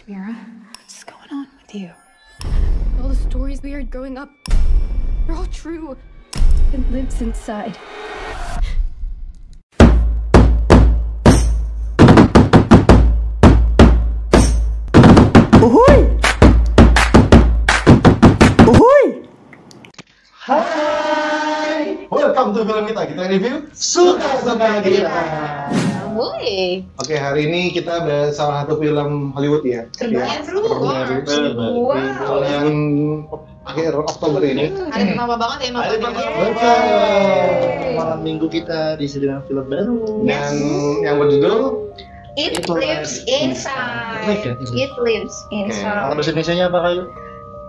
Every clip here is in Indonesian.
Mira, what's going on with you? All the stories we heard growing up, they're all true. It lives inside. Uhuy! Uhuy! Hai! Welcome to film kita review Suka-Suka Kita. Woi, Oke, hari ini kita ada salah satu film Hollywood ya. terbaru. Bulan akhir Oktober ini. Hari pertama banget ya nontonnya. Malam minggu kita diisi dengan film baru. Dan yang berjudul It lives inside. It lives inside. Kalau bahasa Indonesia-nya apa kayu?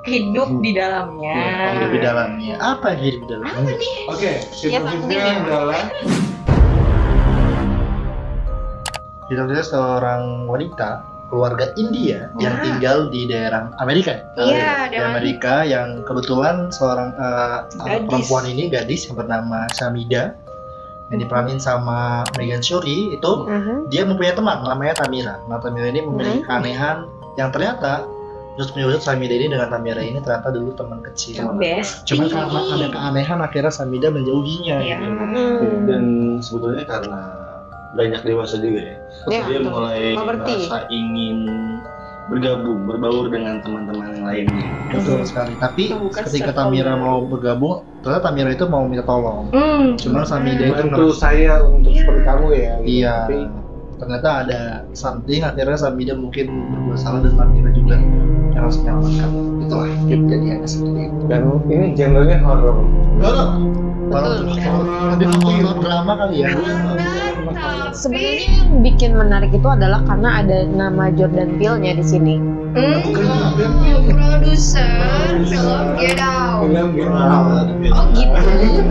Hidup di dalamnya. Hidup di dalamnya. Apa yang hidup di dalamnya? Apa nih? Oke, Ya, Pak, sinopsisnya ini. adalah Hidupnya seorang wanita keluarga India yang Wah. tinggal di daerah Amerika. Iya, di daerah Amerika yang kebetulan seorang Gadis. perempuan ini gadis yang bernama Samida yang diperanin sama Megan Shuri itu dia mempunyai teman namanya Tamira. Nah, Tamira ini memiliki keanehan yang ternyata terus menyebut Samida ini dengan Tamira ini ternyata dulu teman kecil. Best. Cuma karena ada keanehan akhirnya Samida menjauhinya. Iya. gitu. Dan sebetulnya karena banyak dewasa juga ya, Ya, dia betul. mulai Mengerti. merasa ingin bergabung, berbaur dengan teman-teman yang lainnya. Betul sekali. Tapi Bukan ketika circle. Tamira mau bergabung, ternyata Tamira itu mau minta tolong. Cuma Samida itu bantu saya untuk seperti kamu ya. gitu. Iya. Tapi Ternyata ada something akhirnya Samida mungkin berbuat salah dan Tamira juga yang harus menyelamatkan. Itulah kejadiannya seperti itu. dan ini genrenya horor. Kalau lebih horor drama kali ya. Sebenarnya Sebenarnya yang bikin menarik itu adalah karena ada nama Jordan Peele-nya di sini. produser film Get Out. Film gitu. Oh gitu.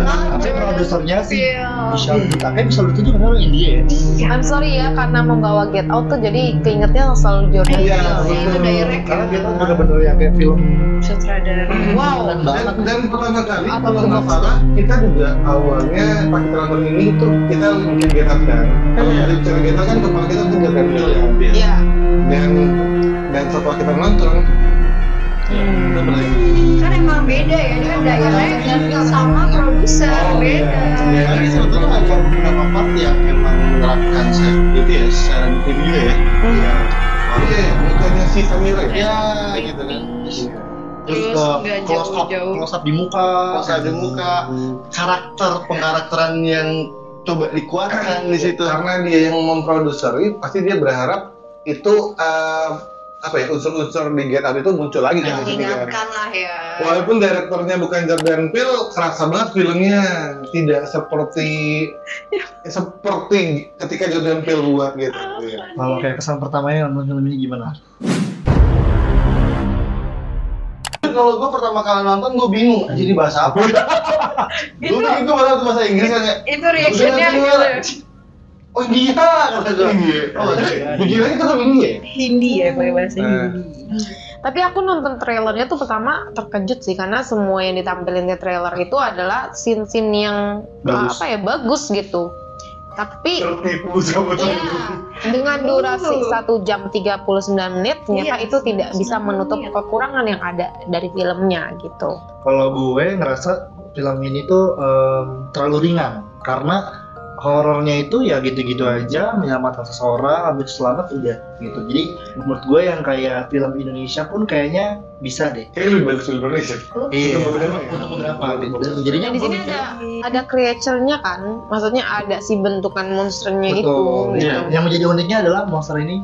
Tapi produsernya sih Film. bisa kayak bisa itu juga kan orang India ya. Iya. I'm sorry ya karena membawa Get Out tuh jadi keingetnya selalu Jordan Iya, Peele. Itu direct. Karena dia tuh bener-bener yang kayak film Sutradara. Wow. keren banget. Dan pertama kali kalau nggak salah kita juga awalnya pas kita nonton ini tuh kita mungkin Get Out kan. Kalau dari cara Get Out kan kepala kita tuh Jordan Peele ya. Iya. Dan setelah kita nonton Kan emang beda ya, dia director sama produser beda. Tapi sebetulnya ada beberapa part yang emang menerapkan itu ya, secara detail juga ya. iya, mukanya si Samira ya. Ya, gitu kan. Terus Terus ke nggak close jauh-jauh. up di muka. Pas ada muka, pengkarakteran yang coba dikuatkan di situ. Karena dia yang memproduseri, pasti dia berharap itu apa ya, unsur-unsur di Get Out itu muncul lagi kan di sini kan. Mengingatkan lah ya. Walaupun direkturnya bukan Jordan Peele, kerasa banget filmnya tidak seperti ketika Jordan Peele buat gitu. Iya. Kalau kayak kesan pertamanya nonton film ini gimana? Kalau gue pertama kali nonton gue bingung, jadi bahasa apa? Gue bingung gue bahasa Inggris kan ya. Itu reactionnya Udah, gitu. Oh iya, kata gue. Oh iya. Dikiranya kan film ini ya? Hindi ya, pakai bahasa Nah. Hindi. Tapi aku nonton trailernya tuh pertama terkejut sih karena semua yang ditampilin di trailer itu adalah scene-scene yang Bagus. bagus gitu. Tapi Tertipu sama ya, dengan durasi 1 jam 39 menit ternyata Iya, itu tidak bisa 39 menutup menit. kekurangan yang ada dari filmnya gitu. Kalau gue ngerasa film ini tuh terlalu ringan karena horornya itu ya gitu-gitu aja, menyelamatkan seseorang habis selamat udah gitu. Jadi menurut gue yang kayak film Indonesia pun kayaknya bisa deh. Kayaknya lebih bagus film Indonesia. Iya. beberapa ya? Untuk beberapa gitu. Dan jadinya Nah, di sini ada creature-nya kan, maksudnya ada si bentukan monsternya itu. betul. Gitu. Iya. Yang menjadi uniknya adalah monster ini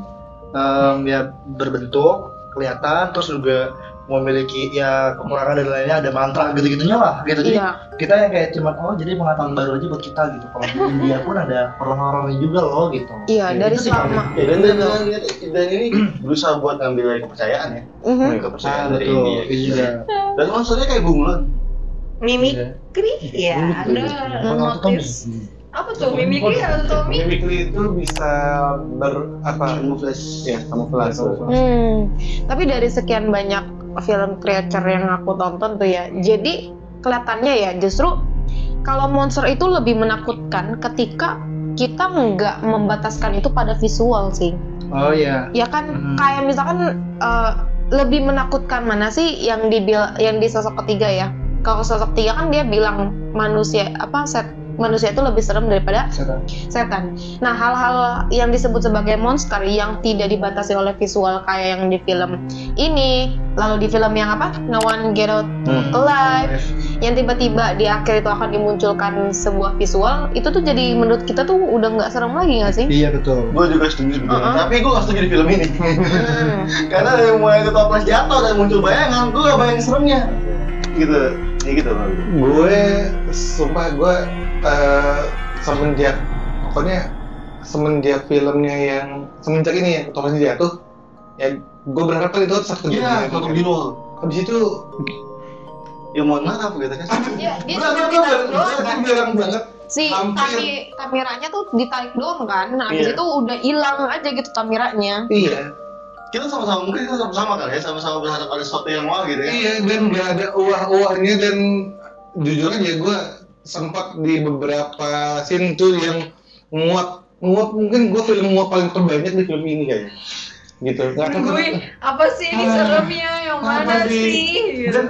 ya berbentuk kelihatan terus juga memiliki ya kekurangan dan lainnya ada mantra gitu-gitunya lah gitu. Jadi Iya. kita yang kayak cuman jadi pengetahuan baru aja buat kita gitu. Kalau di India pun ada horor-horornya juga loh gitu. Iya, dari itu sih selama Ya, dan ini berusaha buat ngambil kepercayaan ya. Mhm. Ngambil kepercayaan dari betul. India. Ini juga. Dan monsternya kayak bunglon. Mimikri ya, ada notice. Apa tuh mimikri atau Tommy? Mimikry itu bisa Camouflage. ya kamuflase. Tapi dari sekian banyak film creature yang aku tonton tuh ya, jadi kelihatannya ya justru kalau monster itu lebih menakutkan ketika kita nggak membataskan itu pada visual sih. Oh iya. Ya kan kayak misalkan lebih menakutkan mana sih yang di sosok ketiga ya? Kalau sosok ketiga kan dia bilang manusia itu lebih serem daripada setan. Nah, hal-hal yang disebut sebagai monster yang tidak dibatasi oleh visual kayak yang di film ini, lalu di film yang apa? No One Get Out Alive, yang tiba-tiba di akhir itu akan dimunculkan sebuah visual, itu tuh jadi menurut kita tuh udah nggak serem lagi nggak sih? Iya betul. Gue juga setuju sebetulnya. Tapi gue gak setuju di film ini. Karena dari mulai ke toples jatuh dan muncul bayangan, gue gak bayangin seremnya. Gitu. Ya gitu loh. Gue sumpah semenjak filmnya yang semenjak ini ya toples jatuh, ya gue berharap kan itu satu Iya, satu bingung. Habis itu Ya mohon maaf gitu kan. Dia jarang banget. si kameranya tuh ditarik doang kan, nah abis Iya. itu udah hilang aja gitu kameranya. Iya. Kita sama-sama mungkin kita sama-sama kali ya, sama-sama berharap ada sesuatu yang wah gitu ya. Iya, dan nggak ada uah-uahnya, dan jujur aja gue sempat di beberapa scene tuh yang nguap mungkin gue film nguap paling terbanyak di film ini kayaknya gitu. Nggak tahu Apa sih ini seremnya? Yang mana sih?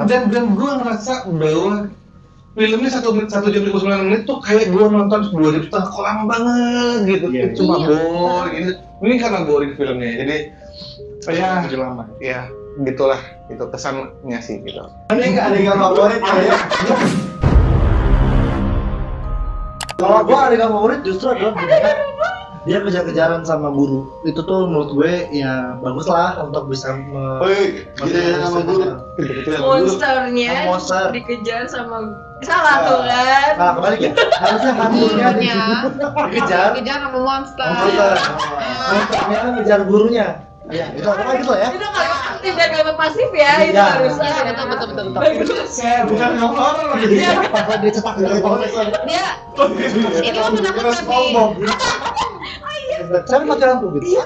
dan gue ngerasa bahwa film ini 1 jam 29 menit tuh kayak gue nonton 2 jam setengah, kok lama banget gitu. Cuma boring gitu. Ini karena boring filmnya, jadi ya lama. Ya gitulah, itu kesannya sih gitu. Ini nggak ada yang favorit ya. Kalau gua adegan favorit justru adalah dia kejar-kejaran sama guru. Itu tuh menurut gue ya bagus lah untuk bisa Gitu sama guru. Monsternya Monster. dikejar sama salah tuh kan? Nah, kembali ya. Harusnya hantunya dikejar sama monster. Monsternya kan ngejar gurunya. Ya, itu apa gitu ya? Itu kalimat aktif dan kalimat pasif ya, itu Iya. harusnya. Betul. Bagus. Bukan yang horor Iya. Pas dia cetak dari polres lagi. Dia ini mah menakutkan sih. Saya mati lampu gitu. Iya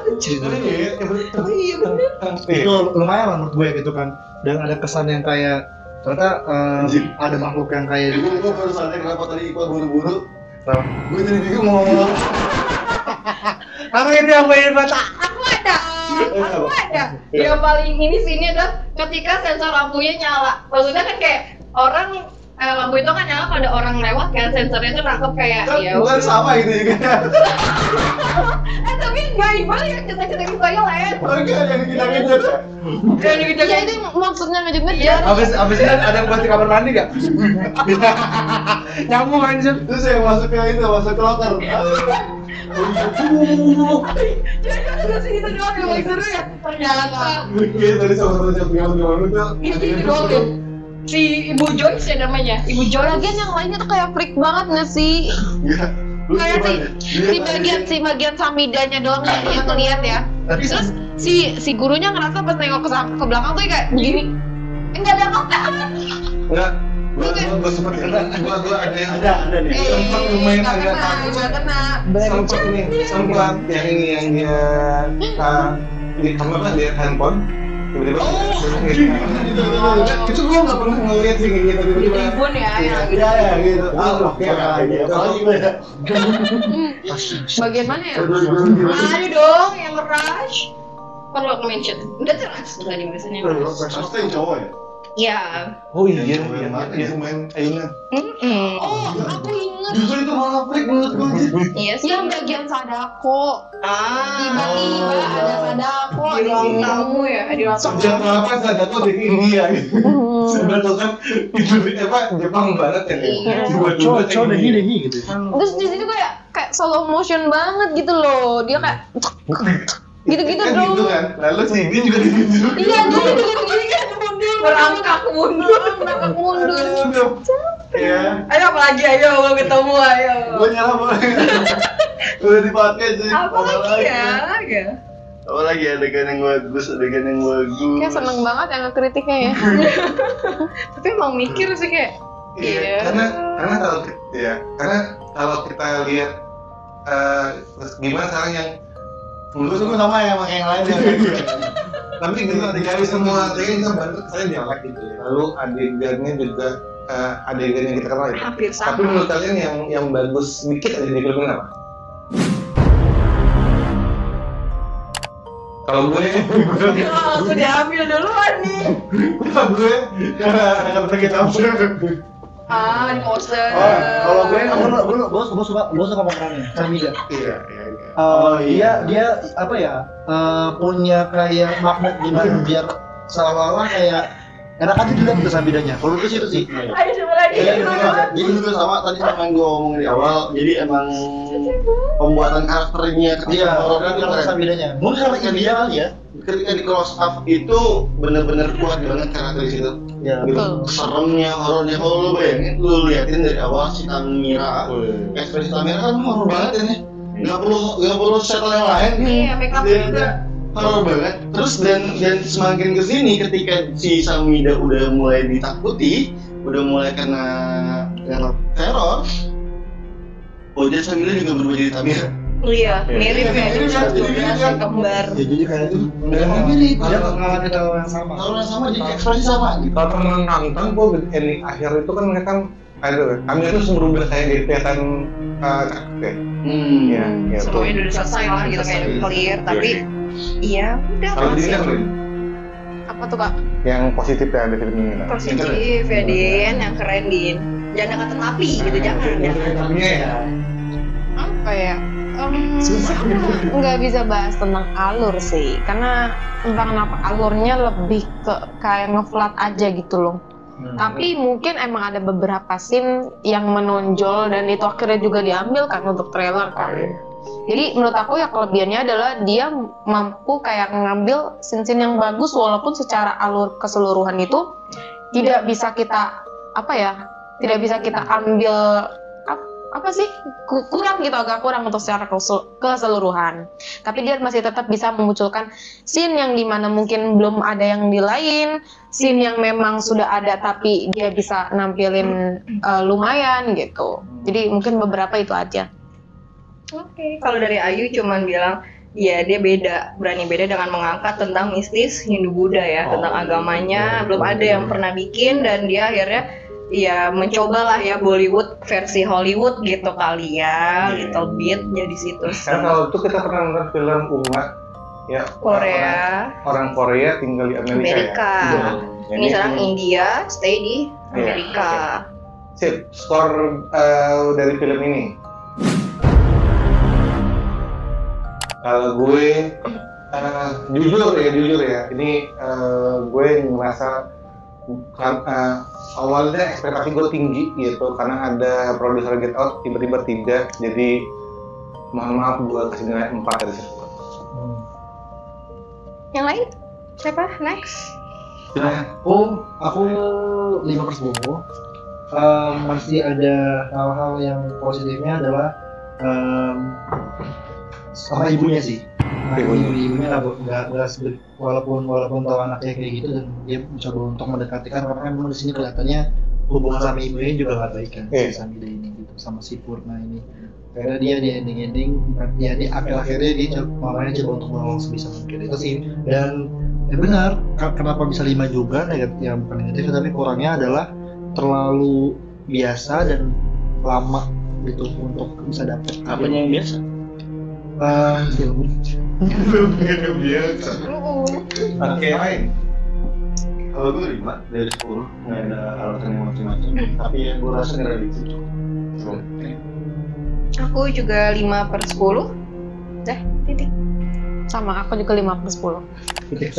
bener. Itu lumayan lah menurut gue gitu kan. Dan ada kesan yang kayak ternyata ada makhluk yang kayak Gue baru sadar kenapa tadi Iqbal buru-buru. Gue tadi bingung mau ngomong. apa ini yang main mata? Aku ada. Yang paling ini sini adalah ketika sensor lampunya nyala. Maksudnya kan kayak orang lampu itu kan nyala pada orang lewat kan, sensornya tuh nangkep kayak ya. Bukan sama gitu juga. Tapi enggak, Iqbal yang cetek-cetek di toilet. Oke, yang kita kejar. Yang dikejar Ya itu maksudnya ngejar-ngejar. Abis ini ada yang buat di kamar mandi gak? Nyambung anjir. Terus yang masuk ke itu, masuk ke loker. Jangan terus itu doang yang paling seru ya. Ternyata Iya, tadi sama-sama jam 3 tuh. ini doang tuh. Si Ibu Joyce ya namanya, Ibu Joyce. Lagian yang lainnya tuh kayak freak banget nggak sih? Kayak si bagian samidanya doang yang ngeliat ya. Terus si gurunya ngerasa pas nengok ke belakang tuh kayak begini. Enggak ada apa-apa. Enggak. Gue sempet kena. Gue ada yang Ada nih. sempat lumayan agak takut. Nggak kena. Sempat yang ini yang dia di kamar kan dia handphone. Tiba-tiba itu gue nggak pernah ngeliat sih kayak gitu tiba-tiba. Tribun ya. Iya, gitu. Bagian mana ya? Ada dong yang nge-rush. Perlu aku mention. Udah teras tadi biasanya. Pasti yang cowok ya? Ya. Oh iya, Yang mana ya? yang main ayunan. Oh, aku inget. Justru itu malah freak menurut gue. Iya sih. Yang bagian Sadako. Tiba-tiba Tiba-tiba ada Sadako di ruang tamu ya, di ruang tamu. Sejak apa saja tuh di India gitu. Sebenarnya kan itu Jepang banget ya. Cowok denghi gitu. Terus di situ kayak slow motion banget gitu loh. Dia kayak gitu-gitu Kan dong. gitu kan. Lalu si dia juga gitu. Iya, dia gitu-gitu kan Merangkak mundur. mundur. Ya. Ayo apalagi, ayo belum ketemu, ayo. Gue nyerah boleh. Udah dipakai sih. Apalagi ya? Apalagi adegan yang bagus. Kayak seneng banget yang ngekritiknya ya. Tapi emang mikir sih kayak. Iya. Karena kalau kita lihat gimana sekarang yang Menurut gue sama ya, sama yang lain ya. tapi gitu dari semua adegan kita bantu saya dialek gitu ya. Lalu adegannya juga adegan yang kita kenal ya. Hampir sama. Tapi menurut kalian yang bagus dikit aja di film ini apa? Kalau gue Aku diambil duluan nih. Gue karena sakit absurd. Bosen. Kalau gue suka pemerannya Samida. Iya. Dia apa ya? Punya kayak magnet gimana biar seolah-olah kayak enak aja dilihat ke Samidanya. Kalau itu sih. Ayo coba lagi. Jadi juga sama tadi sama yang gue ngomongin di awal. Jadi emang pembuatan karakternya ketika horor itu keren. Samidanya. Mungkin karena dia kali ya. Ketika di close up itu bener-bener kuat banget karakter di situ. Ya, Gitu. Seremnya, horornya kalau lu bayangin, lu liatin dari awal si Tamira, ekspresi Tamira kan horor banget ini. Nggak perlu setel yang lain. Iya, make up Dia juga. horor banget. Terus dan semakin kesini ketika si Samida udah mulai ditakuti, udah mulai kena teror, wajah Samida juga berubah jadi Tamira. Iya, mirip ya, juga yang kembar. Ya jadi kayak itu. Enggak mirip, dia mengalami hal yang sama. Kalau yang sama jadi ekspresi sama gitu. kalau pernah nonton gue ending akhir itu kan mereka kan ada kami itu berubah kayak jadi kelihatan cakep ya. Ya, ya. Semuanya udah selesai lah gitu kayak clear, tapi iya udah Kalau di masih sini Apa tuh kak? yang positif ya ada film ini. positif ya Din, yang keren Din. Jangan kata api gitu, jangan. Filmnya ya. Apa ya? Nggak bisa bahas tentang alur sih, karena entah kenapa alurnya lebih ke kayak ngeflat aja gitu loh. Tapi mungkin emang ada beberapa scene yang menonjol dan itu akhirnya juga diambil kan untuk trailer kan. Jadi menurut aku ya kelebihannya adalah dia mampu kayak ngambil scene-scene yang bagus walaupun secara alur keseluruhan itu tidak bisa kita tidak bisa kita ambil apa sih kurang gitu, agak kurang untuk secara keseluruhan. Tapi dia masih tetap bisa memunculkan scene yang dimana mungkin belum ada yang di lain, scene yang memang sudah ada tapi dia bisa nampilin lumayan gitu. Jadi mungkin beberapa itu aja. Oke, kalau dari Ayu cuman bilang ya dia berani beda dengan mengangkat tentang mistis Hindu-Buddha ya, tentang agamanya. Belum ada yang pernah bikin dan dia akhirnya ya mencobalah ya Bollywood versi Hollywood gitu kali ya, little bit jadi situ. Karena kalau itu kita pernah nonton film Uma ya, Korea, orang Korea tinggal di Amerika. Ya. Ini sekarang India, stay di Amerika. Sip, skor dari film ini. Kalau gue jujur ya, ini gue ngerasa awalnya ekspektasi gue tinggi gitu karena ada produser Get Out, tiba-tiba tidak, jadi mohon maaf gue kasih nilai 4 dari 10. Yang lain? Siapa? Next? Aku 5/10. Masih ada hal-hal yang positifnya adalah sama ibunya sih. Ibunya nggak walaupun tahu anaknya kayak gitu dan dia mencoba untuk mendekati, kan karena memang di sini kelihatannya hubungan sama ibunya juga nggak baik kan, si Samida ini gitu sama si Purna ini. Karena dia di ending ya di akhirnya dia makanya coba untuk menolong sebisa mungkin itu sih. Dan ya benar, kenapa bisa 5 juga yang bukan negatif, tapi kurangnya adalah terlalu biasa dan lama gitu untuk bisa dapet. Apanya yang biasa? Film biasa. Oke, Kalau gue 5 dari 10, nggak ada alasan yang macam-macam. Tapi ya gue rasa nggak ada itu. Aku juga 5/10. Titik. Sama aku juga 5/10. Itu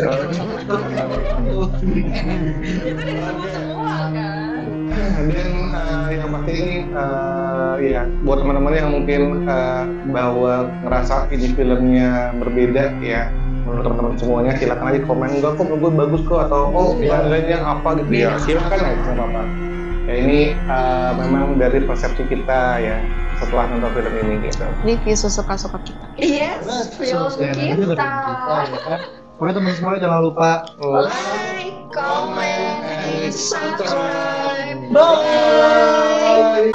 semua kan. Dan yang pasti ini ya buat teman-teman yang mungkin bahwa ngerasa ini filmnya berbeda ya, menurut teman-teman semuanya silakan aja komen, enggak kok menurut gue bagus kok, atau nilainya apa gitu ya, silakan aja nggak apa-apa. Ya ini memang dari persepsi kita ya setelah nonton film ini gitu. Review sesuka-suka kita. Yes, film kita. Pokoknya teman semua jangan lupa Like, comment, and subscribe. Bye.